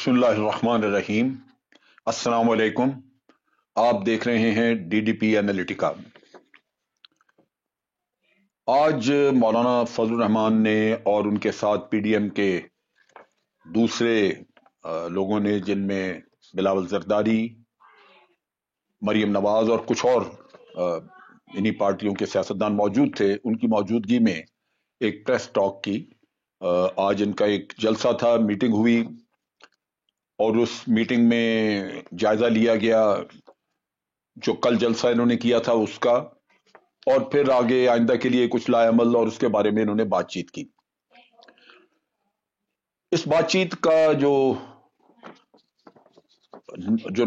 बिस्मिल्लाहिर्रहमानिर्रहीम। अस्सलाम वालेकुम। आप देख रहे हैं डीडीपी एनालिटिका। आज मौलाना फजलुर रहमान ने और उनके साथ पीडीएम के दूसरे लोगों ने, जिनमें बिलावल जरदारी, मरियम नवाज और कुछ और इन्हीं पार्टियों के सियासतदान मौजूद थे, उनकी मौजूदगी में एक प्रेस टॉक की। आज इनका एक जलसा था, मीटिंग हुई और उस मीटिंग में जायजा लिया गया जो कल जलसा इन्होंने किया था उसका, और फिर आगे आइंदा के लिए कुछ लाएअमल और उसके बारे में इन्होंने बातचीत की। इस बातचीत का जो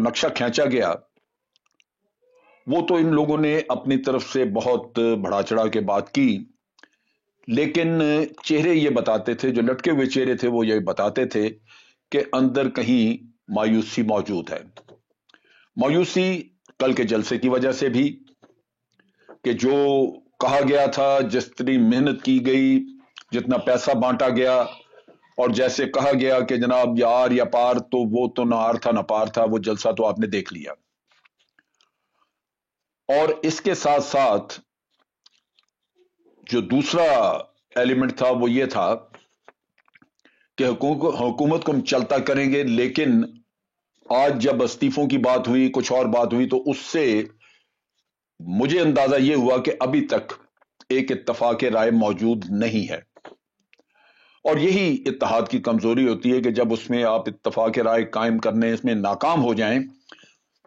नक्शा खींचा गया वो तो इन लोगों ने अपनी तरफ से बहुत बढ़ा चढ़ा के बात की, लेकिन चेहरे ये बताते थे, जो लटके हुए चेहरे थे वो ये बताते थे कि अंदर कहीं मायूसी मौजूद है। मायूसी कल के जलसे की वजह से भी, कि जो कहा गया था, जितनी मेहनत की गई, जितना पैसा बांटा गया और जैसे कहा गया कि जनाब या आर या पार, तो वो तो ना आर था ना पार था, वो जलसा तो आपने देख लिया। और इसके साथ साथ जो दूसरा एलिमेंट था वो ये था कि हुकूमत को हम चलता करेंगे, लेकिन आज जब इस्तीफों की बात हुई, कुछ और बात हुई, तो उससे मुझे अंदाजा ये हुआ कि अभी तक एक इत्तफाक राय मौजूद नहीं है। और यही इत्तेहाद की कमजोरी होती है कि जब उसमें आप इत्तफाक राय कायम करने इसमें नाकाम हो जाएं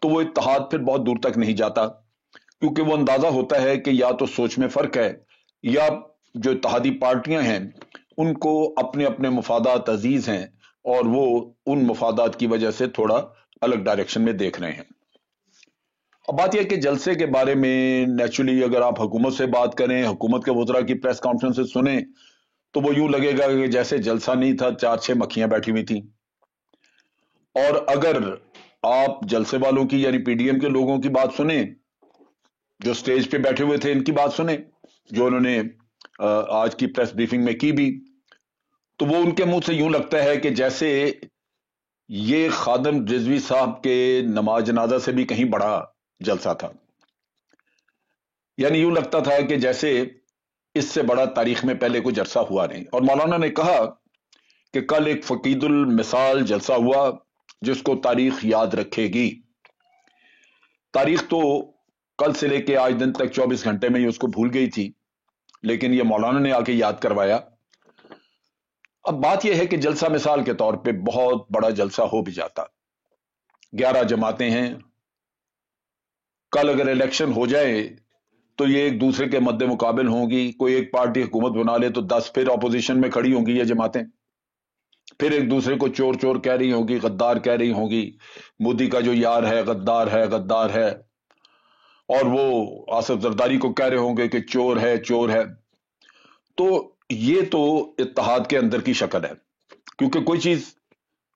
तो वो इत्तेहाद फिर बहुत दूर तक नहीं जाता, क्योंकि वो अंदाजा होता है कि या तो सोच में फर्क है, या जो इत्तेहादी पार्टियां हैं उनको अपने अपने मफादात अजीज हैं और वो उन मफादात की वजह से थोड़ा अलग डायरेक्शन में देख रहे हैं। अब बात यह कि जलसे के बारे में नेचुरली अगर आप हुकूमत से बात करें, हुकूमत के वज़रा की प्रेस कॉन्फ्रेंस सुने, तो वो यूं लगेगा कि जैसे जलसा नहीं था, 4-6 मक्खियां बैठी हुई थी। और अगर आप जलसे वालों की यानी पीडीएम के लोगों की बात सुने, जो स्टेज पे बैठे हुए थे, इनकी बात सुने, जो उन्होंने आज की प्रेस ब्रीफिंग में की भी, तो वो उनके मुंह से यूं लगता है कि जैसे ये खादम रिजवी साहब के नमाज जनाजा से भी कहीं बड़ा जलसा था। यानी यूं लगता था कि जैसे इससे बड़ा तारीख में पहले कोई जलसा हुआ नहीं। और मौलाना ने कहा कि कल एक फकीदुल मिसाल जलसा हुआ जिसको तारीख याद रखेगी। तारीख तो कल से लेके आज दिन तक 24 घंटे में ही उसको भूल गई थी, लेकिन ये मौलाना ने आके याद करवाया। अब बात यह है कि जलसा मिसाल के तौर पे बहुत बड़ा जलसा हो भी जाता। 11 जमातें हैं, कल अगर इलेक्शन हो जाए तो ये एक दूसरे के मद्दे मुकाबिल होंगी। कोई एक पार्टी हुकूमत बना ले तो 10 फिर ऑपोजिशन में खड़ी होंगी ये जमातें, फिर एक दूसरे को चोर चोर कह रही होंगी, गद्दार कह रही होंगी। मोदी का जो यार है गद्दार है गद्दार है, और वो आसिफ जरदारी को कह रहे होंगे कि चोर है चोर है। तो ये तो इत्तेहाद के अंदर की शक्ल है, क्योंकि कोई चीज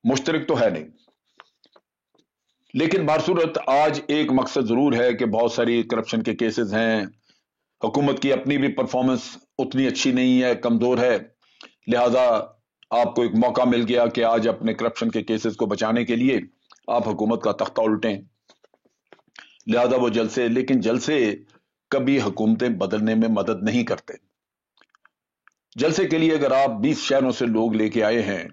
मुश्तरक तो है नहीं। लेकिन बारसूरत आज एक मकसद जरूर है कि बहुत सारी करप्शन के केसेस हैं, हुकूमत की अपनी भी परफॉर्मेंस उतनी अच्छी नहीं है, कमजोर है, लिहाजा आपको एक मौका मिल गया कि आज अपने करप्शन के केसेस को बचाने के लिए आप हुकूमत का तख्ता उल्टें, लिहाजा वो जलसे। लेकिन जलसे कभी हुकूमतें बदलने में मदद नहीं करते। जलसे के लिए अगर आप 20 शहरों से लोग लेके आए हैं,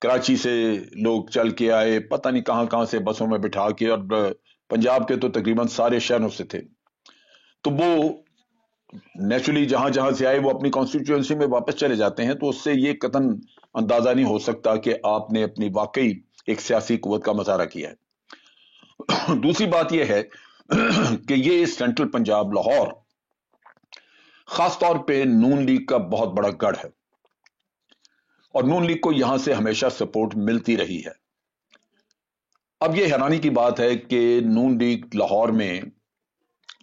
कराची से लोग चल के आए, पता नहीं कहां कहां से बसों में बिठा के, और पंजाब के तो तकरीबन सारे शहरों से थे, तो वो नेचुरली जहां जहां से आए वो अपनी कॉन्स्टिट्यूएंसी में वापस चले जाते हैं। तो उससे ये कतन अंदाजा नहीं हो सकता कि आपने अपनी वाकई एक सियासी कुव्वत का मुजाहरा किया है। दूसरी बात यह है कि ये सेंट्रल पंजाब लाहौर खासतौर पे नून लीग का बहुत बड़ा गढ़ है, और नून लीग को यहां से हमेशा सपोर्ट मिलती रही है। अब यह हैरानी की बात है कि नून लीग लाहौर में,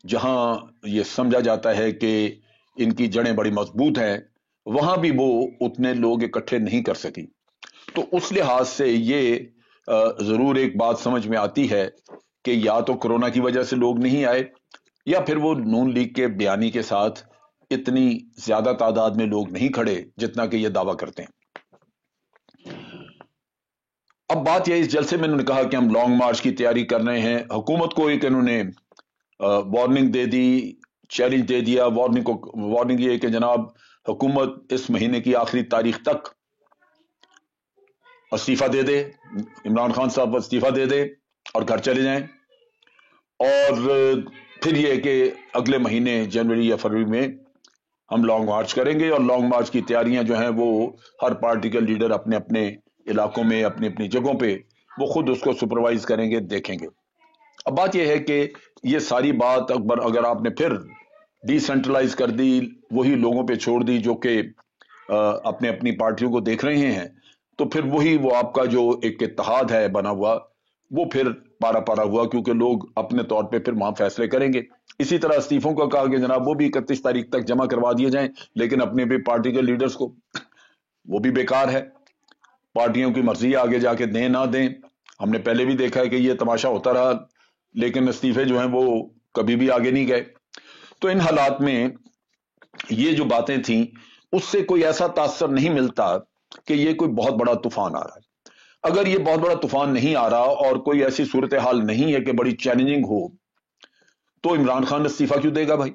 जहां यह समझा जाता है कि इनकी जड़ें बड़ी मजबूत हैं, वहां भी वो उतने लोग इकट्ठे नहीं कर सकी। तो उस लिहाज से ये जरूर एक बात समझ में आती है कि या तो कोरोना की वजह से लोग नहीं आए, या फिर वो नून लीग के बयानी के साथ इतनी ज्यादा तादाद में लोग नहीं खड़े जितना कि ये दावा करते हैं। अब बात यह, इस जलसे में इन्होंने कहा कि हम लॉन्ग मार्च की तैयारी कर रहे हैं। हुकूमत को एक इन्होंने वार्निंग दे दी, चैलेंज दे दिया। वार्निंग ये कि जनाब, हुकूमत इस महीने की आखिरी तारीख तक इस्तीफा दे दे, इमरान खान साहब इस्तीफा दे दे और घर चले जाएं। और फिर यह कि अगले महीने जनवरी या फरवरी में हम लॉन्ग मार्च करेंगे, और लॉन्ग मार्च की तैयारियां जो हैं वो हर पार्टी के लीडर अपने अपने इलाकों में, अपनी अपनी जगहों पे वो खुद उसको सुपरवाइज करेंगे, देखेंगे। अब बात यह है कि ये सारी बात अगर आपने फिर डिसेंट्रलाइज कर दी, वही लोगों पे छोड़ दी जो कि अपने अपनी पार्टियों को देख रहे हैं, तो फिर वही वो आपका जो एक इत्तेहाद है बना हुआ, वो फिर पारा पारा हुआ, क्योंकि लोग अपने तौर पे फिर वहां फैसले करेंगे। इसी तरह इस्तीफों का कहा कि जनाब वो भी 31 तारीख तक जमा करवा दिए जाएं, लेकिन अपने भी पार्टी के लीडर्स को, वो भी बेकार है। पार्टियों की मर्जी आगे जाके दें ना दें। हमने पहले भी देखा है कि ये तमाशा होता रहा, लेकिन इस्तीफे जो हैं वो कभी भी आगे नहीं गए। तो इन हालात में ये जो बातें थी, उससे कोई ऐसा तासर नहीं मिलता कि ये कोई बहुत बड़ा तूफान आ रहा है। अगर ये बहुत बड़ा तूफान नहीं आ रहा और कोई ऐसी सूरत हाल नहीं है कि बड़ी चैलेंजिंग हो, तो इमरान खान इस्तीफा क्यों देगा भाई?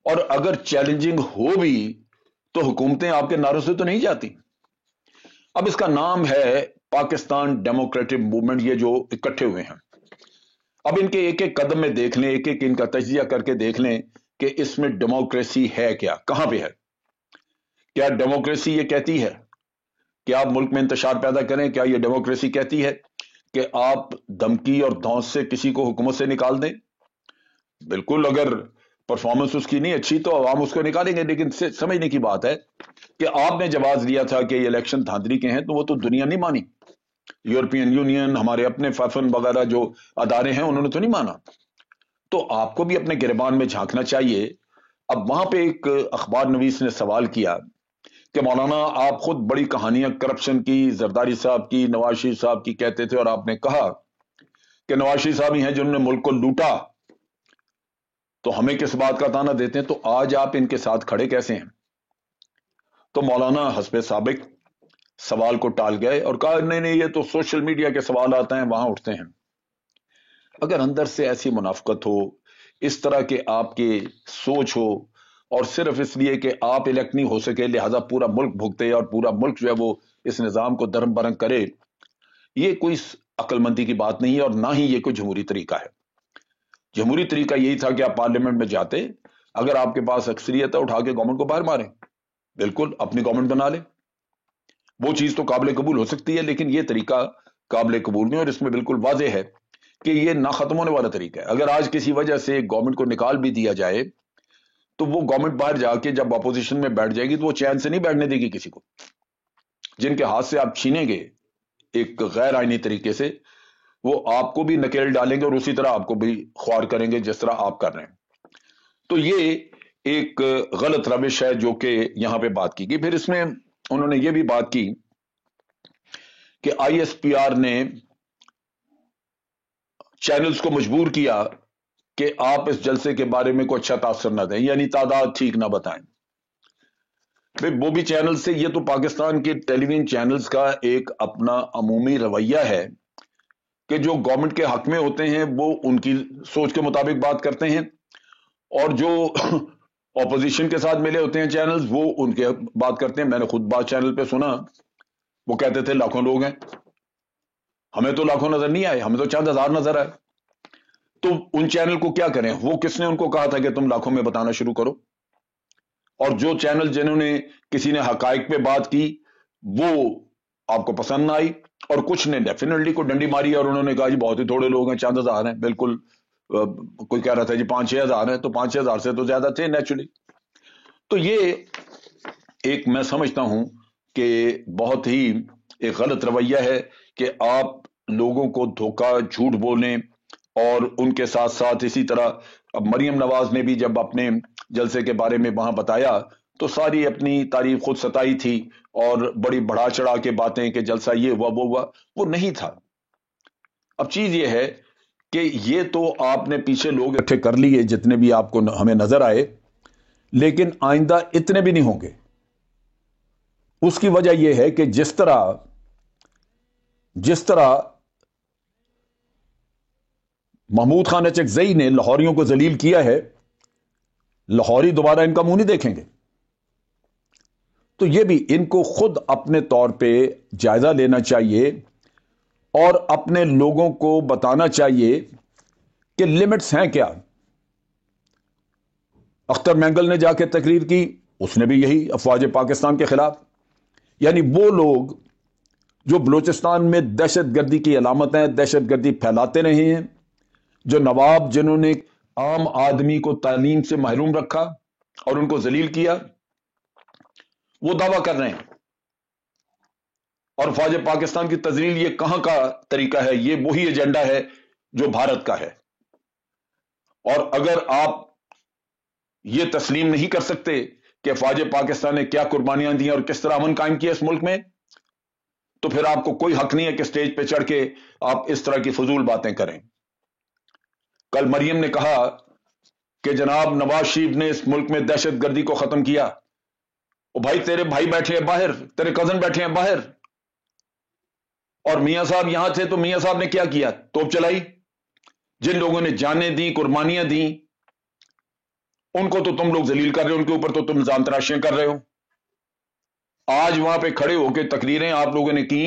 और अगर चैलेंजिंग हो भी तो हुकूमतें आपके नारों से तो नहीं जाती। अब इसका नाम है पाकिस्तान डेमोक्रेटिक मूवमेंट, ये जो इकट्ठे हुए हैं। अब इनके एक एक कदम में देख लें, एक एक इनका तजिया करके देख लें कि इसमें डेमोक्रेसी है क्या, कहां पे है। क्या डेमोक्रेसी ये कहती है कि आप मुल्क में इंतशार पैदा करें? क्या ये डेमोक्रेसी कहती है कि आप धमकी और धौंस से किसी को हुकूमत से निकाल दें? बिल्कुल, अगर परफॉर्मेंस उसकी नहीं अच्छी तो आवाम उसको निकालेंगे, लेकिन समझने की बात है कि आपने जवाब दिया था कि ये इलेक्शन धांधली के हैं, तो वो तो दुनिया नहीं मानी। यूरोपियन यूनियन, हमारे अपने फैफन वगैरह जो अदारे हैं, उन्होंने तो नहीं माना। तो आपको भी अपने गिरबान में झांकना चाहिए। अब वहां पे एक अखबार नवीस ने सवाल किया कि मौलाना, आप खुद बड़ी कहानियां करप्शन की, जरदारी साहब की, नवाज शरीफ साहब की कहते थे, और आपने कहा कि नवाज शरीफ साहब ही हैं जिन्होंने मुल्क को लूटा, तो हमें किस बात का ताना देते हैं? तो आज आप इनके साथ खड़े कैसे हैं? तो मौलाना हस्बे साबिक सवाल को टाल गए और कहा नहीं नहीं, ये तो सोशल मीडिया के सवाल आते हैं, वहां उठते हैं। अगर अंदर से ऐसी मुनाफकत हो, इस तरह के आपके सोच हो, और सिर्फ इसलिए कि आप इलेक्ट नहीं हो सके लिहाजा पूरा मुल्क भुगते और पूरा मुल्क जो है वो इस निजाम को दरम बरम करे, ये कोई अक्लमंदी की बात नहीं है, और ना ही ये कोई जमहूरी तरीका है। जमहूरी तरीका यही था कि आप पार्लियामेंट में जाते, अगर आपके पास अक्सरियत है, उठा के गवर्नमेंट को बाहर मारें, बिल्कुल अपनी गवर्नमेंट बना ले। वो चीज तो काबिल कबूल हो सकती है, लेकिन ये तरीका काबिल कबूल नहीं, और इसमें बिल्कुल वाजह है कि ये ना खत्म होने वाला तरीका है। अगर आज किसी वजह से गवर्नमेंट को निकाल भी दिया जाए, तो वो गवर्नमेंट बाहर जाके जब अपोजिशन में बैठ जाएगी तो वो चैन से नहीं बैठने देगी किसी को। जिनके हाथ से आप छीनेंगे एक गैर आईनी तरीके से, वो आपको भी नकेल डालेंगे और उसी तरह आपको भी ख्वार करेंगे जिस तरह आप कर रहे हैं। तो ये एक गलत रविश है जो कि यहां पे बात की गई। फिर इसमें उन्होंने ये भी बात की कि आईएसपीआर ने चैनल्स को मजबूर किया कि आप इस जलसे के बारे में कोई अच्छा तासर ना दें, यानी तादाद ठीक ना बताएं। भाई वो भी चैनल से, ये तो पाकिस्तान के टेलीविजन चैनल्स का एक अपना अमूमी रवैया है कि जो गवर्नमेंट के हक में होते हैं वो उनकी सोच के मुताबिक बात करते हैं, और जो ऑपोजिशन के साथ मिले होते हैं चैनल्स, वो उनके बात करते हैं। मैंने खुद बात चैनल पे सुना, वो कहते थे लाखों लोग हैं, हमें तो लाखों नजर नहीं आए, हमें तो चंद हजार नजर आए। तो उन चैनल को क्या करें? वो किसने उनको कहा था कि तुम लाखों में बताना शुरू करो? और जो चैनल जिन्होंने, किसी ने हकाइक पे बात की, वो आपको पसंद ना आई, और कुछ ने डेफिनेटली को डंडी मारी और उन्होंने कहा जी बहुत ही थोड़े लोग हैं, चंद हजार हैं। बिल्कुल, कोई कह रहा था जी 5-6 हजार है, तो 5-6 हजार से तो ज्यादा थे नेचुरली। तो ये एक, मैं समझता हूं कि बहुत ही एक गलत रवैया है कि आप लोगों को धोखा, झूठ बोलें, और उनके साथ साथ इसी तरह अब मरियम नवाज ने भी जब अपने जलसे के बारे में वहां बताया, तो सारी अपनी तारीफ खुद सताई थी और बड़ी बढ़ा चढ़ा के बातें कि जलसा ये हुआ वो हुआ, वो नहीं था। अब चीज ये है कि ये तो आपने पीछे लोग इकट्ठे कर लिए जितने भी आपको हमें नजर आए, लेकिन आइंदा इतने भी नहीं होंगे। उसकी वजह यह है कि जिस तरह جس طرح محمود خان اچکزئی نے لاہوریوں کو ذلیل کیا ہے، لاہوری دوبارہ ان کا منہ نہیں دیکھیں گے. تو یہ بھی ان کو خود اپنے طور پہ جائزہ لینا چاہیے اور اپنے لوگوں کو بتانا چاہیے کہ لمٹس ہیں کیا. اختر مینگل نے جا کے تقریر کی، اس نے بھی یہی افواج پاکستان کے خلاف. یعنی وہ لوگ جو بلوچستان میں دہشت گردی کی علامتیں دہشت گردی پھیلاتے رہے ہیں، جو نواب جنہوں نے عام آدمی کو تعلیم سے محروم رکھا اور ان کو ذلیل کیا، وہ دعویٰ کر رہے ہیں. اور فوج پاکستان کی تذلیل یہ کہاں کا طریقہ ہے؟ یہ وہی ایجنڈا ہے جو بھارت کا ہے. اور اگر آپ یہ تسلیم نہیں کر سکتے کہ فوج پاکستان نے کیا قربانیاں دی اور کس طرح امن قائم کیا اس ملک میں، تو پھر آپ کو کوئی حق نہیں ہے کہ اسٹیج پہ چڑھ کے آپ اس طرح کی فضول باتیں کریں. کل مریم نے کہا کہ جناب نواز شریف نے اس ملک میں دہشت گردی کو ختم کیا. او بھائی، تیرے بھائی بیٹھے ہیں باہر، تیرے کزن بیٹھے ہیں باہر، اور میاں صاحب یہاں تھے تو میاں صاحب نے کیا کیا؟ توپ چلائی. جن لوگوں نے جانیں دی، قربانیاں دیں، ان کو تو تم لوگ ذلیل کر رہے ہو، ان کے اوپر تو تم جان تراشیاں کر رہے ہو. آج وہاں پہ کھڑے ہو کے تقریریں آپ لوگوں نے کی.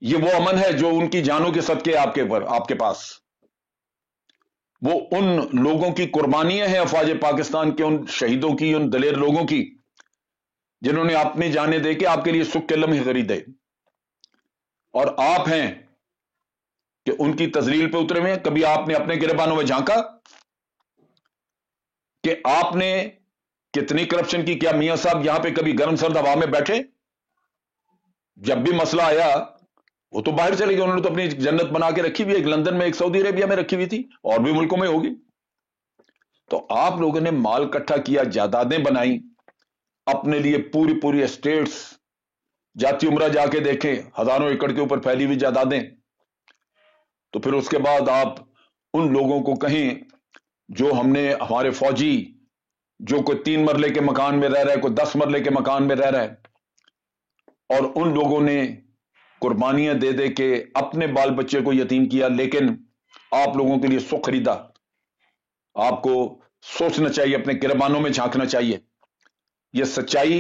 یہ وہ امن ہے جو ان کی جانوں کے صدقے آپ کے پاس؟ وہ ان لوگوں کی قربانیاں ہیں افواج پاکستان کے، ان شہیدوں کی، ان دلیر لوگوں کی جنہوں نے اپنی جانیں دے کے آپ کے لیے سکھ کے لمحے خریدے. اور آپ ہیں کہ ان کی تذلیل پہ اترے ہوئے ہیں. کبھی آپ نے اپنے گریبانوں میں جھانکا کہ آپ نے کتنی کرپشن کی؟ کیا میاں صاحب یہاں پہ کبھی گرم سرد ہوا میں بیٹھے؟ جب بھی مسئلہ آیا وہ تو باہر چلے گئے. انہوں نے تو اپنی جنت بنا کے رکھی ہوئی، ایک لندن میں، ایک سعودی عربیہ میں رکھی ہوئی تھی، اور بھی ملکوں میں ہوگی. تو آپ لوگوں نے مال اکٹھا کیا، جائیدادیں بنائی اپنے لیے، پوری اسٹیٹس. جاتی عمرہ جا کے دیکھیں، ہزاروں ایکڑ کے اوپر پھیلی ہوئی جائیدادیں. تو پھر اس کے بعد آپ ان لوگوں کو کہیں جو ہمارے فوجی جو کوئی 3 مرلے کے مکان میں رہ رہا ہے، کوئی 10 مرلے کے مکان میں رہ رہا ہے، اور ان لوگوں نے قربانیاں دے دے کے اپنے بال بچے کو یتیم کیا، لیکن آپ لوگوں کے لیے سکھ خریدا. آپ کو سوچنا چاہیے، اپنے گریبانوں میں جھانکنا چاہیے. یہ سچائی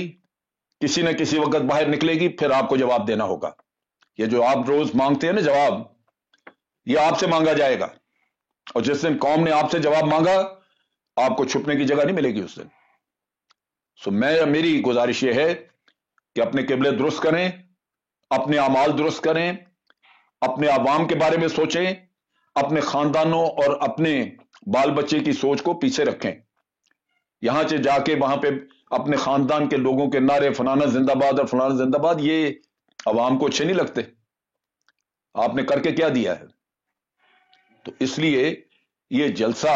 کسی نہ کسی وقت باہر نکلے گی، پھر آپ کو جواب دینا ہوگا. یہ جو آپ روز مانگتے ہیں نا جواب، یہ آپ سے مانگا جائے گا. اور جس دن قوم نے آپ سے جواب مانگا، آپ کو چھپنے کی جگہ نہیں ملے گی اس دن. میری گزارش یہ ہے کہ اپنے قبلے درست کریں، اپنے اعمال درست کریں، اپنے عوام کے بارے میں سوچیں، اپنے خاندانوں اور اپنے بال بچے کی سوچ کو پیچھے رکھیں. یہاں سے جا کے وہاں پہ اپنے خاندان کے لوگوں کے نعرے فلانا زندہ باد اور فلانا زندہ باد، یہ عوام کو اچھے نہیں لگتے. آپ نے کر کے کیا دیا ہے؟ تو اس لیے یہ جلسہ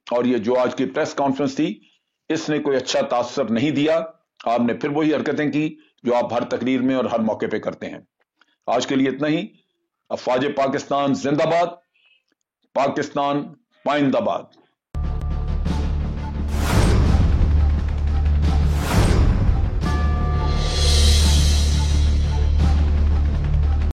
اور یہ جو آج کی پریس کانفرنس تھی، اس نے کوئی اچھا تاثر نہیں دیا. آپ نے پھر وہی حرکتیں کی جو آپ ہر تقریر میں اور ہر موقع پہ کرتے ہیں. آج کے لیے اتنا ہی. افواج پاکستان زندہ باد، پاکستان پائندہ باد.